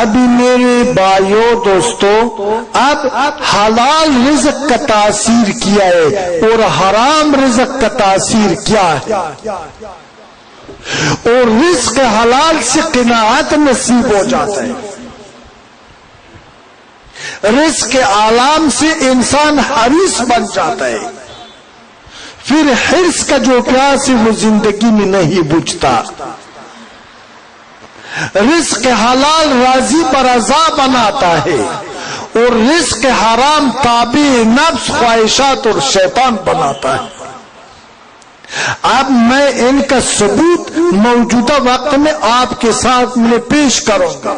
ابھی میرے بھائیوں دوستوں، اب حلال رزق کا تاثیر کیا ہے اور حرام رزق کا تاثیر کیا ہے، اور رزق حلال سے قناعت نصیب ہو جاتا ہے، رزق حرام سے انسان حریص بن جاتا ہے، پھر حرص کا جو پیاس ہے وہ زندگی میں نہیں بجھتا۔ رزق حلال راضی برضا بناتا ہے اور رزق حرام تابع نفس، خواہشات اور شیطان بناتا ہے۔ اب میں ان کا ثبوت موجودہ وقت میں آپ کے ساتھ میں پیش کروں گا۔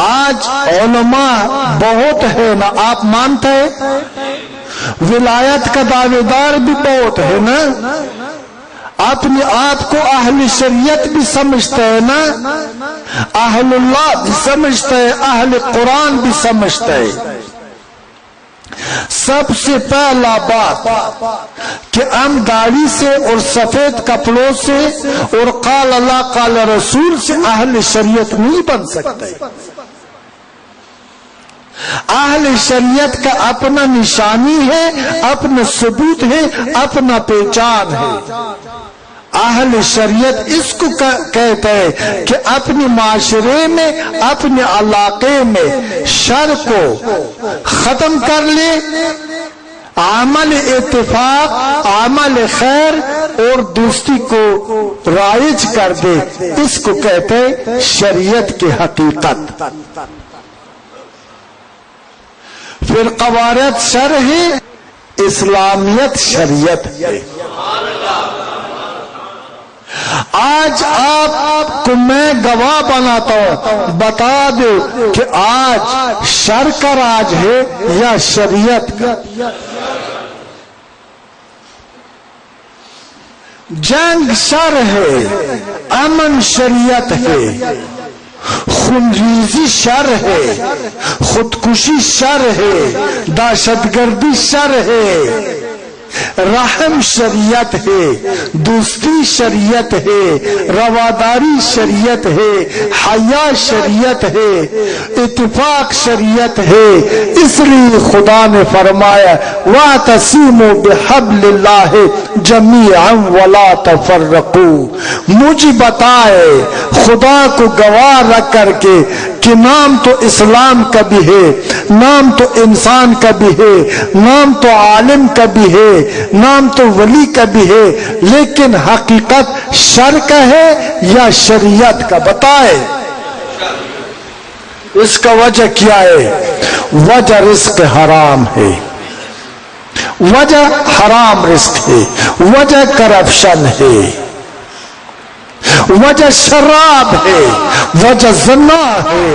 آج علماء بہت ہے نا، آپ مانتے ہیں؟ ولایت کا دعوے دار بھی بہت ہے نا، اپنے آپ کو اہل شریعت بھی سمجھتا ہے نا، اہل اللہ بھی سمجھتا ہے، اہل قرآن بھی سمجھتا ہے۔ سب سے پہلا بات کہ ہم داڑھی سے اور سفید کپڑوں سے اور قال اللہ قال رسول سے اہل شریعت نہیں بن سکتے۔ اہل شریعت کا اپنا نشانی ہے، اپنا ثبوت ہے، اپنا پہچان ہے۔ اہل شریعت اس کو کہتا ہے کہ اپنے معاشرے میں، اپنے علاقے میں شر کو ختم کر لے، عمل اتفاق، عمل خیر اور دوستی کو رائج کر دے، اس کو کہتے ہیں شریعت کی حقیقت۔ پھر قوارت شر ہے، اسلامیت شریعت ہے۔ آج آپ کو میں گواہ بناتا ہوں، بتا دو کہ آج شر کا راج ہے یا شریعت کا؟ جنگ شر ہے، امن شریعت ہے، خونریزی شر ہے، خودکشی شر ہے، دہشت گردی شر ہے، رحم شریعت ہے، دوستی شریعت ہے، رواداری شریعت ہے، حیا شریعت ہے، اتفاق شریعت ہے۔ اس لیے خدا نے فرمایا وَاعْتَصِمُوا بِحَبْلِ اللَّهِ جَمِيعًا وَلَا تَفَرَّقُوا۔ مجھے بتائے خدا کو گواہ رکھ کر کے کہ نام تو اسلام کا بھی ہے، نام تو انسان کا بھی ہے، نام تو عالم کا بھی ہے، نام تو ولی کا بھی ہے، لیکن حقیقت شر کا ہے یا شریعت کا؟ بتائے اس کا وجہ کیا ہے؟ وجہ رزق حرام ہے، وجہ حرام رزق ہے، وجہ کرپشن ہے، وجہ شراب ہے، وجہ زنا ہے،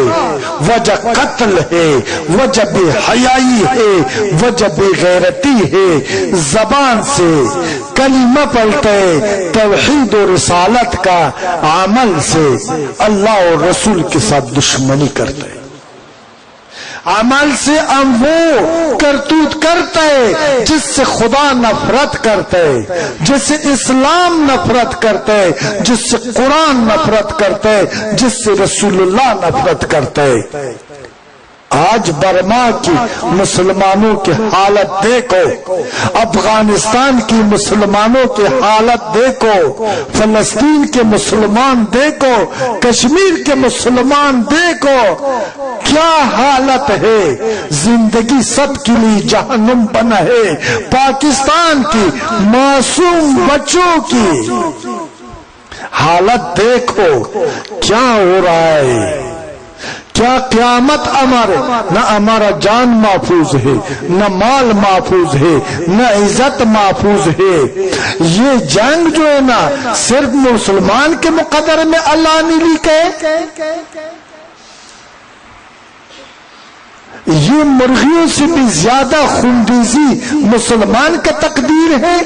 وجہ قتل ہے، وجہ بے حیائی ہے، وجہ بے غیرتی ہے، زبان سے کلمہ پڑھتے توحید و رسالت کا، عمل سے اللہ اور رسول کے ساتھ دشمنی کرتے، عمل سے ہم وہ کرتوت کرتے جس سے خدا نفرت کرتے، جس سے اسلام نفرت کرتے، جس سے قرآن نفرت کرتے، جس سے رسول اللہ نفرت کرتے۔ آج برما کی مسلمانوں کی حالت دیکھو، افغانستان کی مسلمانوں کی حالت دیکھو، فلسطین کے مسلمان دیکھو، کشمیر کے مسلمان دیکھو، کیا حالت ہے۔ زندگی سب کے لیے جہنم بنا ہے۔ پاکستان کی معصوم بچوں کی حالت دیکھو کیا ہو رہا ہے۔ کیا قیامت ہمارے نہ ہمارا جان محفوظ ہے، نہ مال محفوظ ہے، نہ عزت محفوظ ہے۔ یہ جنگ جو ہے نا صرف مسلمان کے مقدر میں اللہ نے لکھا ہے، یہ مرغیوں سے بھی زیادہ خونریزی مسلمان کا تقدیر ہے؟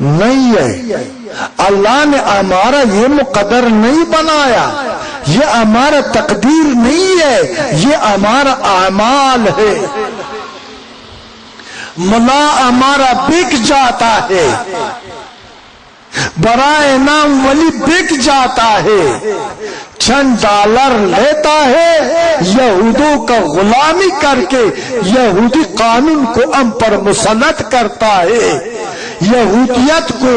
نہیں ہے۔ اللہ نے ہمارا یہ مقدر نہیں بنایا، یہ ہمارا تقدیر نہیں ہے، یہ ہمارا اعمال ہے۔ ملا ہمارا بک جاتا ہے، برائے نام ولی بک جاتا ہے، چند ڈالر لیتا ہے، یہودوں کا غلامی کر کے یہودی قانون کو ہم پر مسلط کرتا ہے، یہودیت کو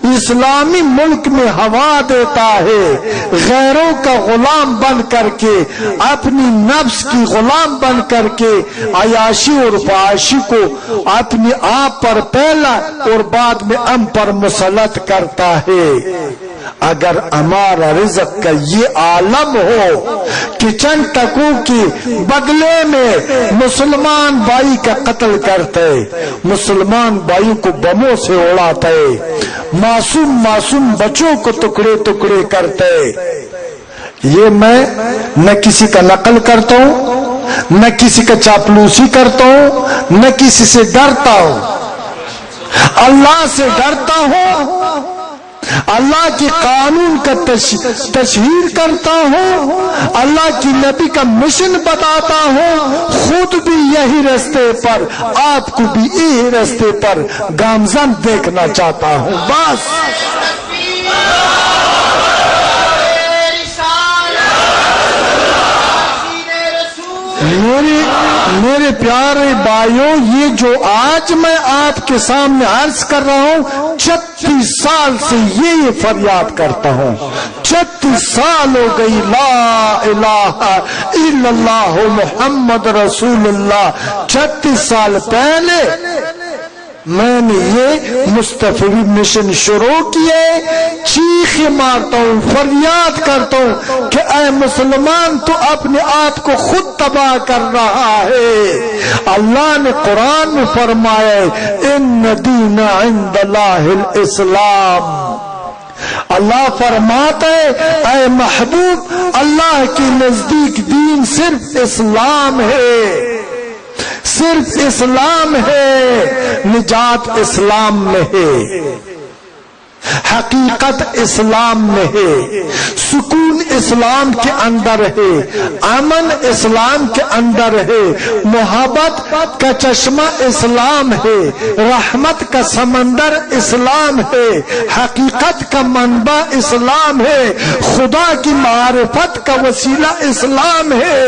اسلامی ملک میں ہوا دیتا ہے، غیروں کا غلام بن کر کے، اپنی نفس کی غلام بن کر کے عیاشی اور فحاشی کو اپنی آپ پر پہلا اور بعد میں ہم پر مسلط کرتا ہے۔ اگر ہمارا رزق کا یہ عالم ہو کہ چند ٹکوں کے بدلے میں مسلمان بھائی کا قتل کرتے، مسلمان بھائی کو بموں سے اڑاتے، معصوم بچوں کو ٹکڑے ٹکڑے کرتے، یہ میں نہ کسی کا نقل کرتا ہوں، نہ کسی کا چاپلوسی کرتا ہوں، نہ کسی سے ڈرتا ہوں، اللہ سے ڈرتا ہوں، اللہ کے قانون کا تشہیر کرتا ہوں، اللہ کی نبی کا مشن بتاتا ہوں، خود بھی یہی راستے پر، آپ کو بھی یہی راستے پر گامزن دیکھنا چاہتا ہوں۔ بس میرے پیارے بھائیوں، یہ جو آج میں آپ کے سامنے عرض کر رہا ہوں، 36 سال سے یہ فریاد کرتا ہوں، 36 سال ہو گئی، لا الہ الا اللہ محمد رسول اللہ۔ 36 سال پہلے میں نے یہ مستفیض مشن شروع کیے، چیخ مارتا ہوں، فریاد کرتا ہوں کہ اے مسلمان، تو اپنے آپ کو خود تباہ کر رہا ہے۔ اللہ نے قرآن میں فرمایا ان دین عند اللہ الاسلام، اللہ فرماتا ہے اے محبوب، اللہ کے نزدیک دین صرف اسلام ہے، صرف اسلام ہے، نجات اسلام میں ہے، حقیقت اسلام میں ہے، سکون اسلام کے اندر ہے، امن اسلام کے اندر ہے، محبت کا چشمہ اسلام ہے، رحمت کا سمندر اسلام ہے، حقیقت کا منبع اسلام ہے، خدا کی معرفت کا وسیلہ اسلام ہے،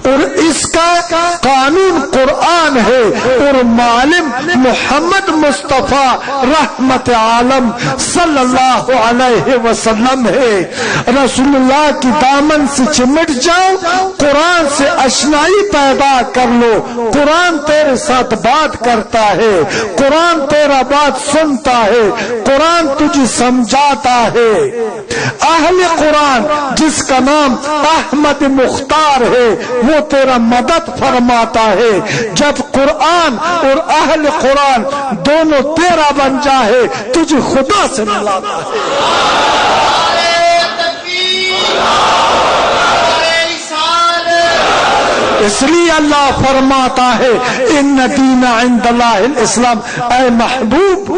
اور اس کا قانون قرآن ہے، اور معلم محمد مصطفیٰ رحمت عالم صلی اللہ علیہ وسلم ہے۔ رسول اللہ کی دامن سے چمٹ جاؤ، قرآن سے اشنائی پیدا کر لو، قرآن تیرے ساتھ بات کرتا ہے، قرآن تیرا بات سنتا ہے، قرآن تجھے سمجھاتا ہے۔ اہل قرآن جس کا نام احمد مختار ہے، وہ تیرا مدد فرماتا ہے۔ جب قرآن اور اہل قرآن دونوں تیرا بن جائے، تجھے خدا سے ملاتا ہے۔ اس لیے اللہ فرماتا ہے ان دین عند اللہ الاسلام، اے محبوب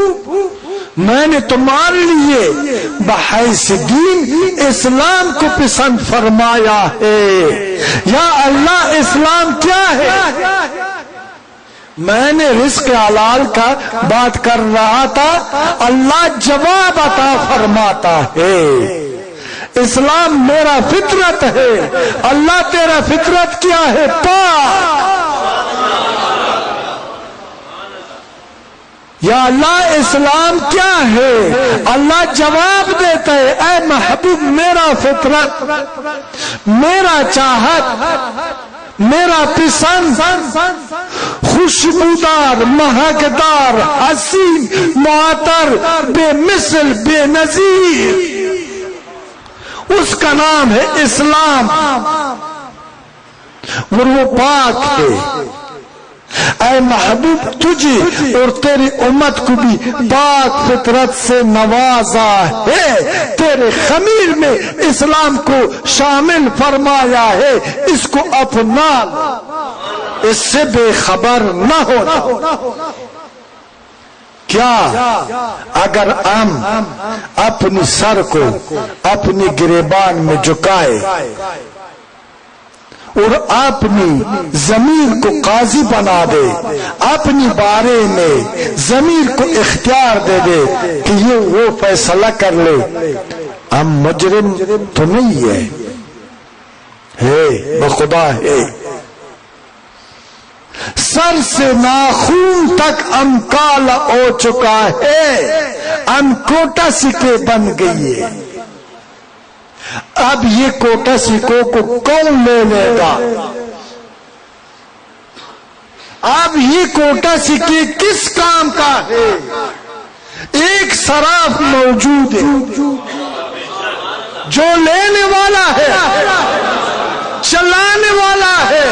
میں نے تمہارے لیے بحیث دین اسلام کو پسند فرمایا ہے۔ یا اللہ اسلام کیا ہے؟ میں نے رزق حلال کا بات کر رہا تھا، اللہ جواب عطا فرماتا ہے، اسلام میرا فطرت ہے۔ اللہ تیرا فطرت کیا ہے؟ پاک۔ یا اللہ اسلام کیا ہے؟ اللہ جواب دیتا ہے اے محبوب میرا فطرت، میرا چاہت، میرا پسند، خوشبودار، مہکدار، حسین، معطر، بے مثل، بے نظیر، اس کا نام ہے اسلام، اور وہ پاک ہے۔ اے محبوب تجھے اور تیری امت کو بھی پاک فطرت سے نوازا ہے، تیرے خمیر میں اسلام کو شامل فرمایا ہے، اس کو اپنا، اس سے بے خبر نہ ہونا۔ کیا اگر ہم اپنی سر کو اپنی گریبان میں جھکائے اور اپنی ضمیر کو قاضی بنا دے، اپنی بارے میں ضمیر کو اختیار دے دے کہ یہ وہ فیصلہ کر لے، ہم مجرم تو نہیں ہے بخدا ہے. سر سے ناخون تک ہم کالا ہو چکا ہے، ہم کوٹا سکے بن گئی ہے. اب یہ کوٹا سکوں کو کون لے لے گا؟ اب یہ کوٹا سکے کس کام کا ہے؟ ایک صراف موجود ہے جو لینے والا ہے، چلانے والا ہے،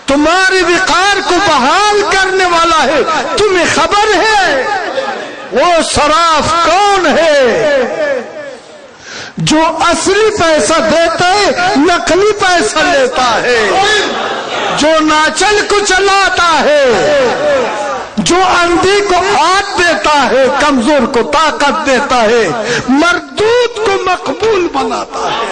تمہارے وقار کو بحال کرنے والا ہے. تمہیں خبر ہے وہ صراف کون ہے؟ جو اصلی پیسہ دیتا ہے نقلی پیسہ لیتا ہے، جو ناچل کو چلاتا ہے، جو اندھی کو ہاتھ دیتا ہے، کمزور کو طاقت دیتا ہے، مردود کو مقبول بناتا ہے.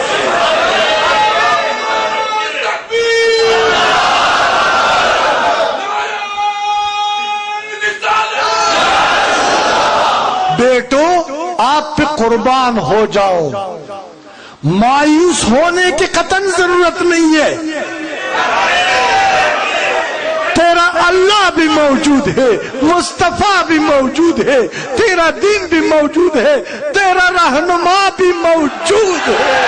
بیٹو آپ پہ قربان ہو جاؤ، مایوس ہونے کی قطعاً ضرورت نہیں ہے. تیرا اللہ بھی موجود ہے، مصطفیٰ بھی موجود ہے، تیرا دین بھی موجود ہے، تیرا رہنما بھی موجود ہے.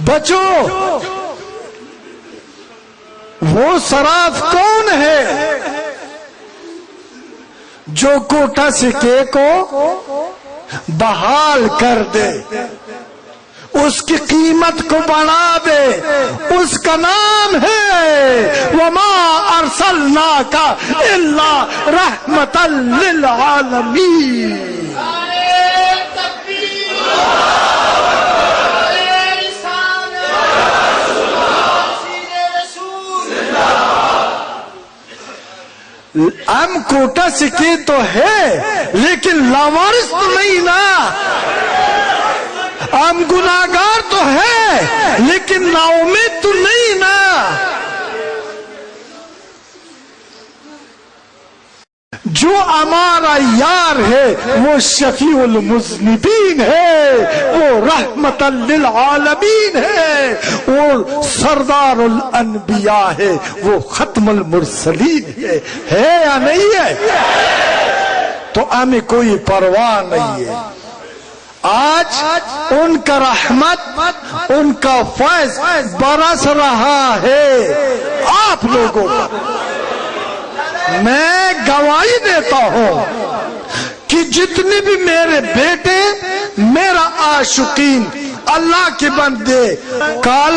بچو، وہ صراف کون ہے جو کوٹا سکے کو بحال کر دے، اس کی قیمت کو بڑھا دے؟ اس کا نام ہے وَمَا أَرْسَلْنَاكَ إِلَّا رَحْمَةً لِلْعَالَمِينَ. ہم کوٹا سکے تو ہے لیکن لاوارث تو نہیں نا. ہم گناہگار تو ہے لیکن نا امید تو نہیں نا. جو ہمارا یار ہے وہ شفیع المذنبین ہے، وہ رحمت للعالمین ہے، وہ سردار الانبیاء ہے، وہ ختم المرسلین ہے یا نہیں ہے؟ تو ہمیں کوئی پرواہ نہیں ہے. آج ان کا رحمت، ان کا فیض برس رہا ہے آپ لوگوں پر. میں گواہی دیتا ہوں کہ جتنے بھی میرے بیٹے، میرا عاشقین، اللہ کے بندے کالا